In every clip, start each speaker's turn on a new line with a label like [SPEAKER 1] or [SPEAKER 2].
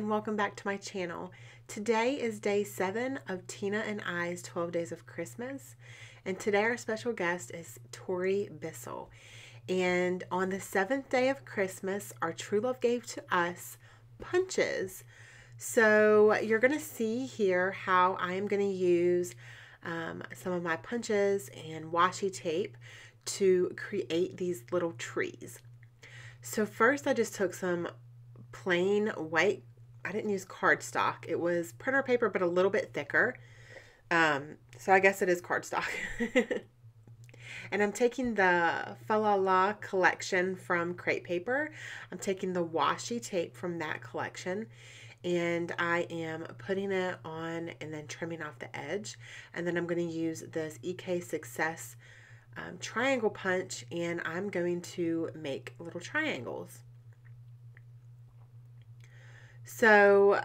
[SPEAKER 1] and welcome back to my channel. Today is day 7 of Tina and I's 12 Days of Christmas, and today our special guest is Tori Bissel. And on the 7th day of Christmas, our true love gave to us punches. So you're going to see here how I am going to use some of my punches and washi tape to create these little trees. So first I just took some plain white, I didn't use cardstock. It was printer paper, but a little bit thicker. So I guess it is cardstock. And I'm taking the Fa La La collection from Crate Paper. I'm taking the washi tape from that collection. And I am putting it on and then trimming off the edge. And then I'm going to use this EK Success triangle punch, and I'm going to make little triangles. So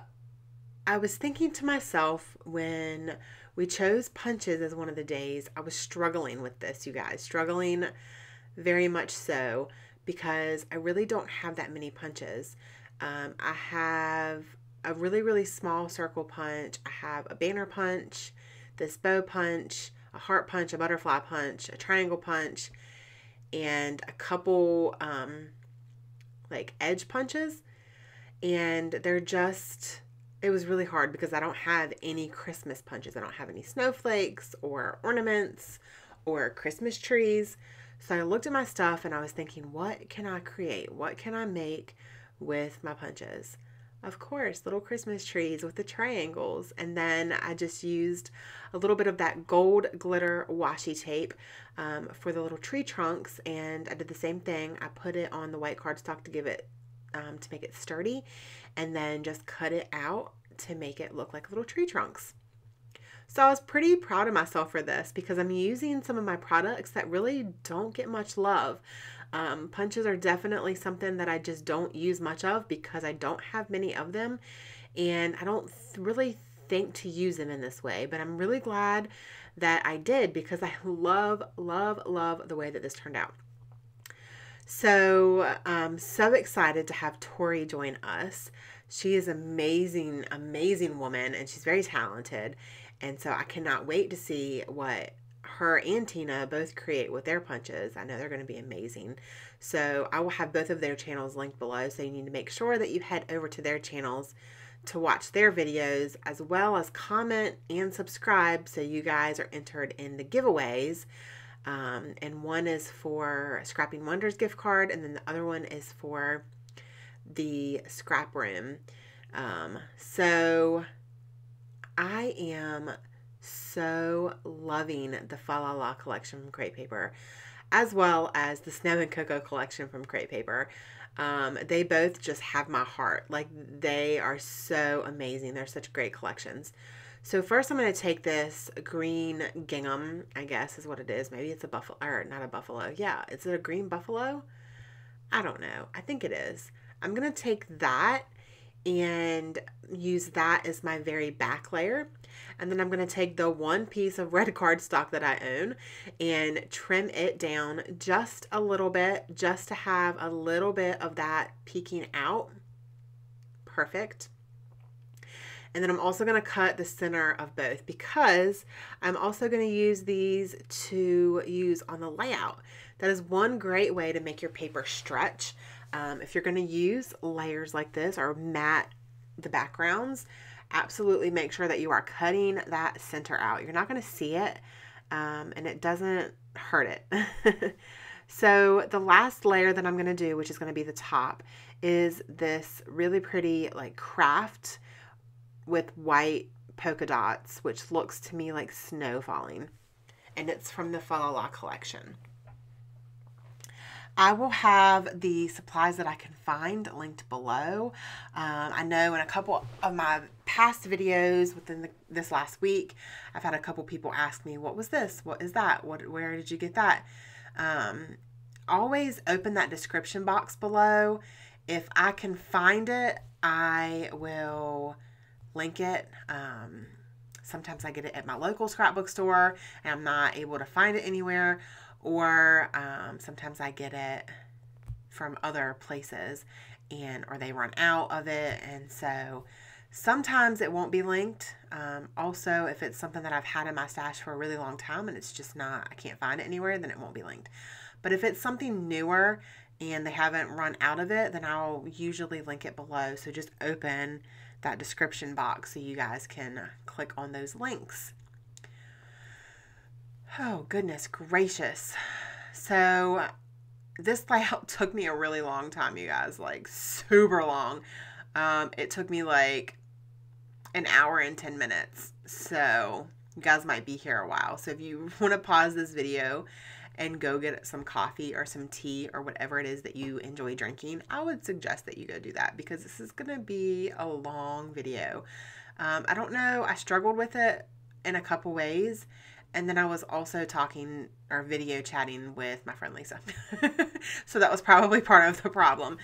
[SPEAKER 1] I was thinking to myself when we chose punches as one of the days, I was struggling with this, you guys, struggling very much so, because I really don't have that many punches. I have a really small circle punch. I have a banner punch, this bow punch, a heart punch, a butterfly punch, a triangle punch, and a couple like edge punches. And they're just, it was really hard because I don't have any Christmas punches. I don't have any snowflakes or ornaments or Christmas trees. So I looked at my stuff and I was thinking, what can I create? What can I make with my punches? Of course, little Christmas trees with the triangles. And then I just used a little bit of that gold glitter washi tape for the little tree trunks. And I did the same thing. I put it on the white cardstock to give it to make it sturdy, and then just cut it out to make it look like little tree trunks. So I was pretty proud of myself for this because I'm using some of my products that really don't get much love. Punches are definitely something that I just don't use much of because I don't have many of them, and I don't really think to use them in this way, but I'm really glad that I did because I love the way that this turned out. So I'm so excited to have Tori join us. She is amazing woman, and she's very talented. And so I cannot wait to see what her and Tina both create with their punches. I know they're going to be amazing. So I will have both of their channels linked below. So you need to make sure that you head over to their channels to watch their videos, as well as comment and subscribe so you guys are entered in the giveaways. And one is for Scrapping Wonders gift card, and then the other one is for the scrap room. So I am so loving the Fa La La collection from Crate Paper, as well as the Snow and Cocoa collection from Crate Paper. They both just have my heart. Like, they are so amazing. They're such great collections. So first I'm going to take this green gingham, I guess is what it is. Maybe it's a buffalo, or not a buffalo. Yeah, is it a green buffalo? I don't know. I think it is. I'm going to take that and use that as my very back layer. And then I'm going to take the one piece of red cardstock that I own and trim it down just a little bit, just to have a little bit of that peeking out. Perfect. And then I'm also going to cut the center of both because I'm also going to use these to use on the layout. That is one great way to make your paper stretch. If you're going to use layers like this or mat the backgrounds, absolutely make sure that you are cutting that center out. You're not going to see it, and it doesn't hurt it. So the last layer that I'm going to do, which is going to be the top, is this really pretty like craft with white polka dots, which looks to me like snow falling, and it's from the Fa La La collection. I will have the supplies that I can find linked below. I know in a couple of my past videos within this last week, I've had a couple people ask me, what was this? What is that? Where did you get that? Always open that description box below. If I can find it, I will link it. Sometimes I get it at my local scrapbook store and I'm not able to find it anywhere, or sometimes I get it from other places or they run out of it. And so sometimes it won't be linked. Also, if it's something that I've had in my stash for a really long time and it's just not, I can't find it anywhere, then it won't be linked. But if it's something newer and they haven't run out of it, then I'll usually link it below. So just open that description box so you guys can click on those links. Oh, goodness gracious. So this layout took me a really long time, you guys, like super long. It took me like an hour and 10 minutes. So you guys might be here a while. So if you want to pause this video and go get some coffee or some tea or whatever it is that you enjoy drinking, I would suggest that you go do that because this is going to be a long video. I don't know. I struggled with it in a couple ways. And then I was also talking or video chatting with my friend Lisa. So that was probably part of the problem.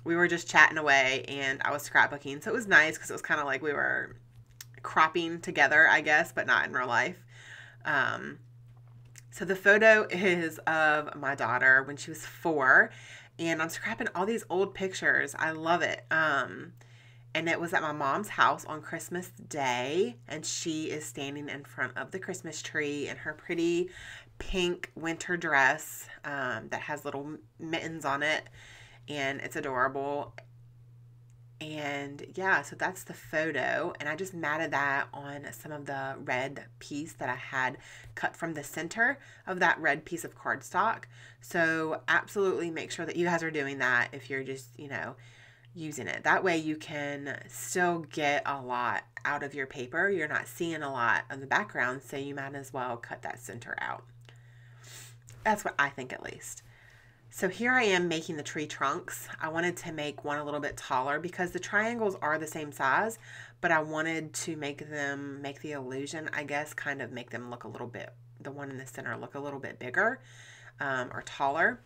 [SPEAKER 1] We were just chatting away and I was scrapbooking. So it was nice because it was kind of like we were cropping together, I guess, but not in real life. So the photo is of my daughter when she was 4. And I'm scrapping all these old pictures. I love it. And it was at my mom's house on Christmas Day, and she is standing in front of the Christmas tree in her pretty pink winter dress that has little mittens on it, and it's adorable. And yeah, so that's the photo, and I just matted that on some of the red piece that I had cut from the center of that red piece of cardstock. So absolutely make sure that you guys are doing that if you're just, using it. That way you can still get a lot out of your paper. You're not seeing a lot of the background, so you might as well cut that center out. That's what I think, at least. So here I am making the tree trunks. I wanted to make one a little bit taller because the triangles are the same size, but I wanted to make the illusion, I guess, kind of make them look a little bit, the one in the center look a little bit bigger or taller.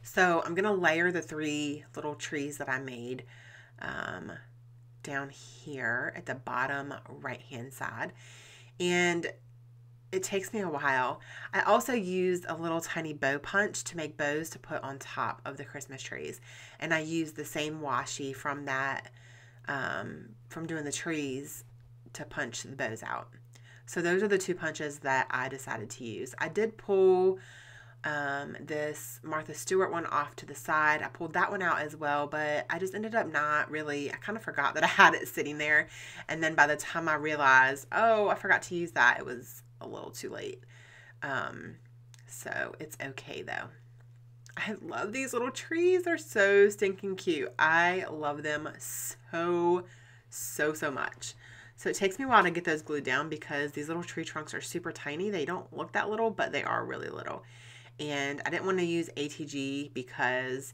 [SPEAKER 1] So I'm going to layer the 3 little trees that I made down here at the bottom right-hand side. And it takes me a while. I also used a little tiny bow punch to make bows to put on top of the Christmas trees. And I used the same washi from that, from doing the trees to punch the bows out. So those are the 2 punches that I decided to use. I did pull this Martha Stewart one off to the side. I pulled that one out as well, but I just ended up not really, I kind of forgot that I had it sitting there. And then by the time I realized, oh, I forgot to use that, it was a little too late. So it's okay though. I love these little trees. They're so stinking cute. I love them so much. So it takes me a while to get those glued down because these little tree trunks are super tiny. They don't look that little, but they are really little. And I didn't want to use ATG because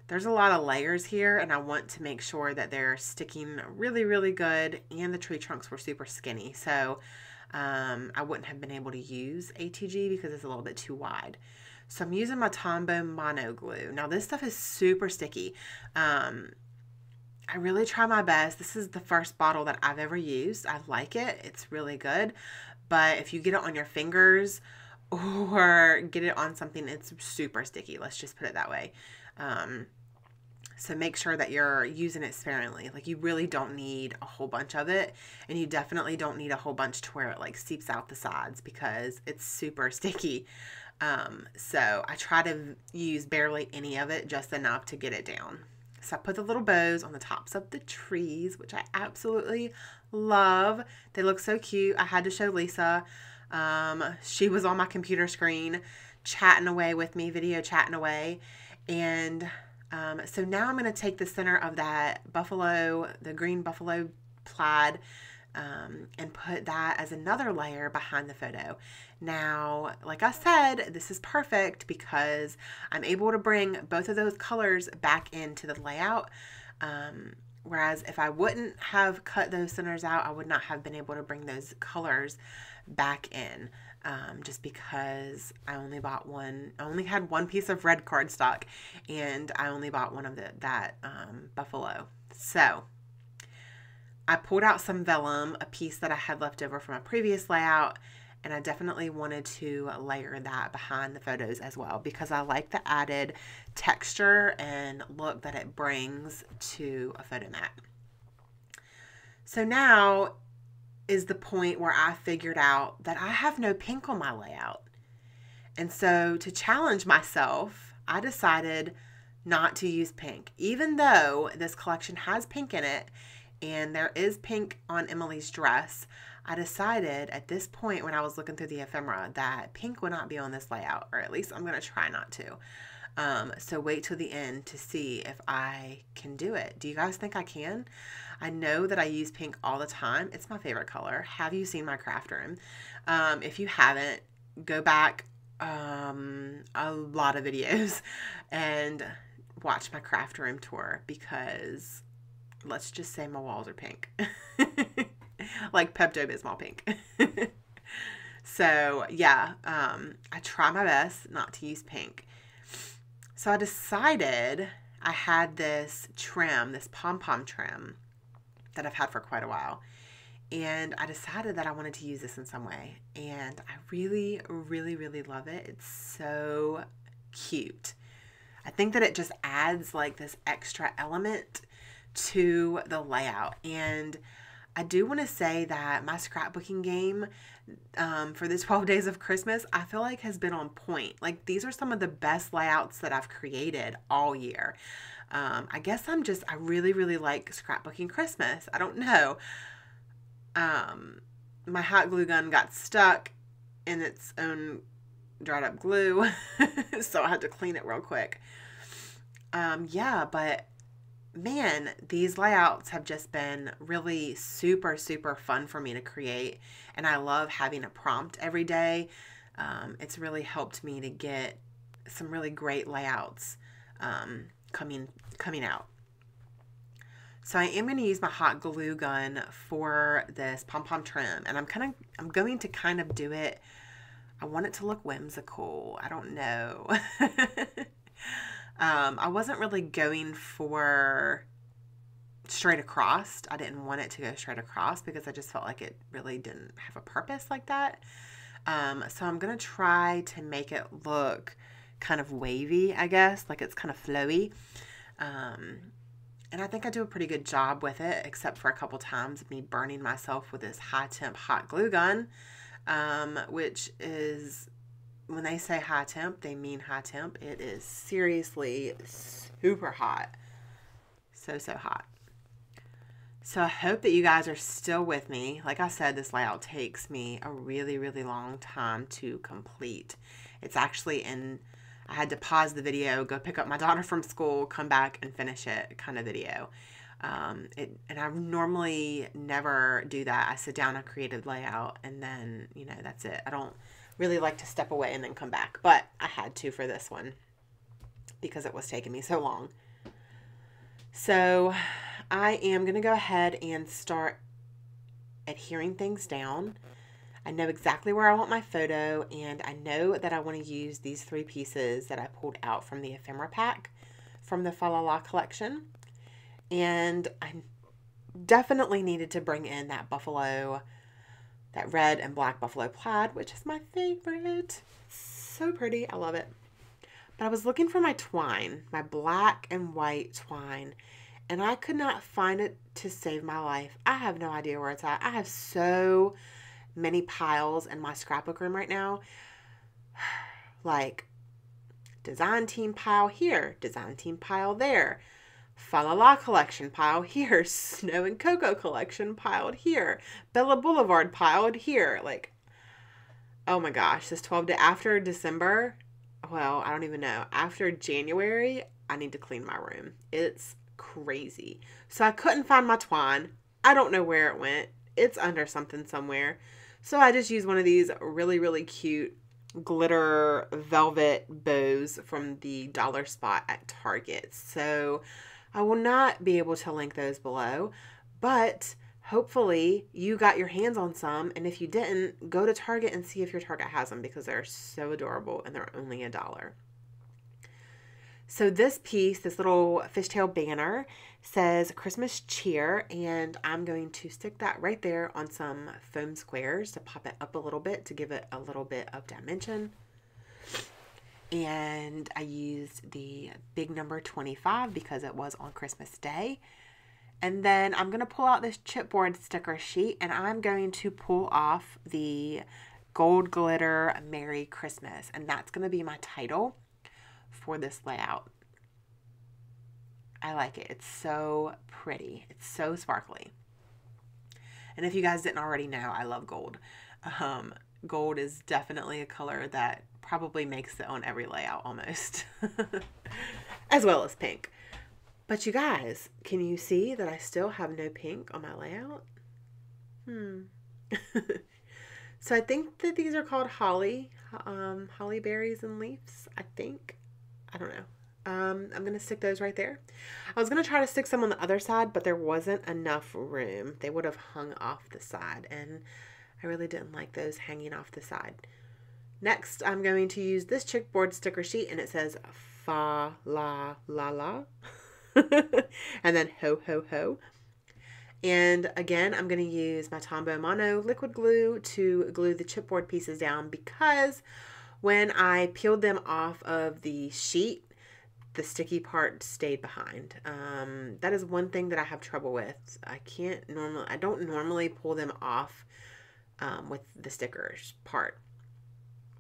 [SPEAKER 1] there's a lot of layers here and I want to make sure that they're sticking really good, and the tree trunks were super skinny. So I wouldn't have been able to use ATG because it's a little bit too wide. So I'm using my Tombow Mono Glue. Now this stuff is super sticky. I really try my best. This is the first bottle that I've ever used. I like it. It's really good. But if you get it on your fingers or get it on something, it's super sticky. Let's just put it that way. So make sure that you're using it sparingly. Like, you really don't need a whole bunch of it, and you definitely don't need a whole bunch to where it like seeps out the sides because it's super sticky. So I try to use barely any of it, just enough to get it down. So I put the little bows on the tops of the trees, which I absolutely love. They look so cute. I had to show Lisa. She was on my computer screen chatting away with me, video chatting away. And so now I'm going to take the center of that buffalo, the green buffalo plaid, and put that as another layer behind the photo. Now, like I said, this is perfect because I'm able to bring both of those colors back into the layout. Whereas if I wouldn't have cut those centers out, I would not have been able to bring those colors back in, just because I only bought one. I only had one piece of red cardstock, and I only bought one of that buffalo. So I pulled out some vellum, a piece that I had left over from a previous layout, And I definitely wanted to layer that behind the photos as well because I like the added texture and look that it brings to a photo mat. So now is the point where I figured out that I have no pink on my layout. And so to challenge myself, I decided not to use pink, even though this collection has pink in it and there is pink on Emily's dress. I decided at this point when I was looking through the ephemera that pink would not be on this layout, or at least I'm going to try not to. So wait till the end to see if I can do it. Do you guys think I can? I know that I use pink all the time. It's my favorite color. Have you seen my craft room? If you haven't, go back a lot of videos and watch my craft room tour because let's just say my walls are pink. Like Pepto-Bismol pink. So yeah, I try my best not to use pink. So I decided I had this trim, this pom-pom trim that I've had for quite a while. And I decided that I wanted to use this in some way. And I really, really, really love it. It's so cute. I think that it just adds like this extra element to the layout. And I do want to say that my scrapbooking game for the 12 days of Christmas, I feel like has been on point. Like these are some of the best layouts that I've created all year. I guess I really, really like scrapbooking Christmas. I don't know. My hot glue gun got stuck in its own dried up glue. So I had to clean it real quick. Yeah, but man, these layouts have just been really super, super fun for me to create. And I love having a prompt every day. It's really helped me to get some really great layouts coming out. So I am going to use my hot glue gun for this pom-pom trim. And I'm going to kind of do it. I want it to look whimsical. I don't know. I wasn't really going for straight across. I didn't want it to go straight across because I just felt like it really didn't have a purpose like that. So I'm going to try to make it look kind of wavy, I guess, like it's kind of flowy. And I think I do a pretty good job with it, except for a couple times of me burning myself with this high temp hot glue gun, which is, when they say high temp, they mean high temp. It is seriously super hot. So, so hot. So I hope that you guys are still with me. Like I said, this layout takes me a really, really long time to complete. It's actually I had to pause the video, go pick up my daughter from school, come back and finish it kind of video. And I normally never do that. I sit down, I create a layout, and then, that's it. I don't really like to step away and then come back, but I had to for this one because it was taking me so long. So I am going to go ahead and start adhering things down. I know exactly where I want my photo, and I know that I want to use these 3 pieces that I pulled out from the ephemera pack from the Fa La La collection. And I definitely needed to bring in that red and black buffalo plaid, which is my favorite. So pretty. I love it. But I was looking for my twine, my black and white twine, and I could not find it to save my life. I have no idea where it's at. I have so many piles in my scrapbook room right now. Like design team pile here, design team pile there, Fa La La collection pile here, Snow and Cocoa collection piled here, Bella Boulevard piled here. Like, oh my gosh, this 12 day after December, well, I don't even know. After January, I need to clean my room. It's crazy. So I couldn't find my twine. I don't know where it went. It's under something somewhere. So I just used one of these really, really cute glitter velvet bows from the dollar spot at Target. So I will not be able to link those below, but hopefully you got your hands on some. And if you didn't, go to Target and see if your Target has them because they're so adorable and they're only $1. So this piece, this little fishtail banner, says Christmas cheer, and I'm going to stick that right there on some foam squares to pop it up a little bit to give it a little bit of dimension. And I used the big number 25 because it was on Christmas Day. And then I'm going to pull out this chipboard sticker sheet, and I'm going to pull off the gold glitter Merry Christmas, and that's going to be my title for this layout. I like it. It's so pretty. It's so sparkly. And if you guys didn't already know, I love gold. Gold is definitely a color that probably makes it on every layout almost. As well as pink. But you guys, can you see that I still have no pink on my layout? So I think that these are called holly berries and leaves, I think. I don't know. I'm going to stick those right there. I was going to try to stick some on the other side, but there wasn't enough room. They would have hung off the side, and I really didn't like those hanging off the side. Next, I'm going to use this chipboard sticker sheet, and it says fa la la la, and then ho ho ho. And again, I'm going to use my Tombow Mono liquid glue to glue the chipboard pieces down, because when I peeled them off of the sheet, the sticky part stayed behind. That is one thing that I have trouble with. I don't normally pull them off with the stickers part,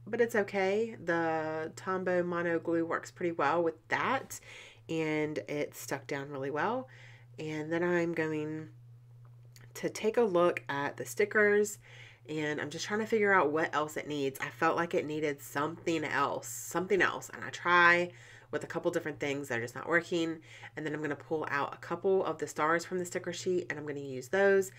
[SPEAKER 1] but it's okay. The Tombow Mono glue works pretty well with that, and it stuck down really well. And then I'm going to take a look at the stickers, and I'm just trying to figure out what else it needs. I felt like it needed something else, and I try with a couple different things that are just not working. And then I'm going to pull out a couple of the stars from the sticker sheet, and I'm going to use those.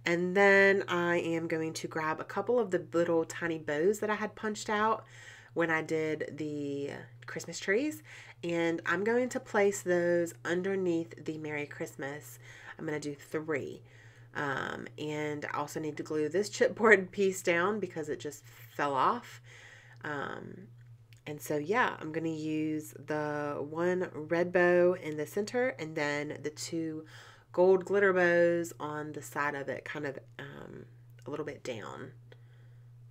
[SPEAKER 1] And then I am going to grab a couple of the little tiny bows that I had punched out when I did the Christmas trees, and I'm going to place those underneath the Merry Christmas. I'm going to do 3. And I also need to glue this chipboard piece down because it just fell off. And so, yeah, I'm going to use the one red bow in the center, and then the 2 gold glitter bows on the side of it, kind of a little bit down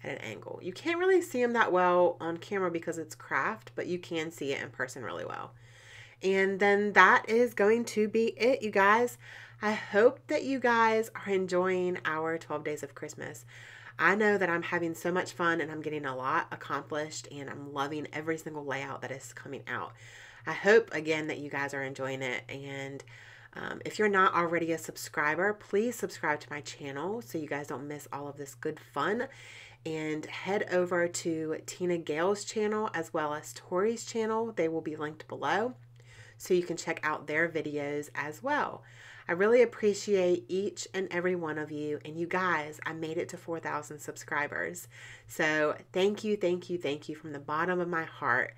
[SPEAKER 1] at an angle. You can't really see them that well on camera because it's craft, but you can see it in person really well. And then that is going to be it, you guys. I hope that you guys are enjoying our 12 days of Christmas. I know that I'm having so much fun, and I'm getting a lot accomplished, and I'm loving every single layout that is coming out. I hope, again, that you guys are enjoying it. And if you're not already a subscriber, please subscribe to my channel so you guys don't miss all of this good fun. And head over to Tina Gale's channel as well as Tori's channel. They will be linked below, so you can check out their videos as well. I really appreciate each and every one of you. And you guys, I made it to 4,000 subscribers. So thank you, thank you, thank you from the bottom of my heart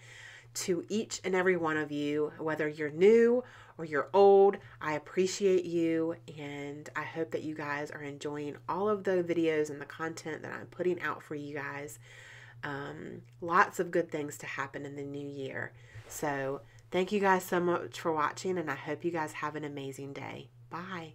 [SPEAKER 1] to each and every one of you, whether you're new or you're old. I appreciate you, and I hope that you guys are enjoying all of the videos and the content that I'm putting out for you guys. Lots of good things to happen in the new year. So thank you guys so much for watching, and I hope you guys have an amazing day. Bye.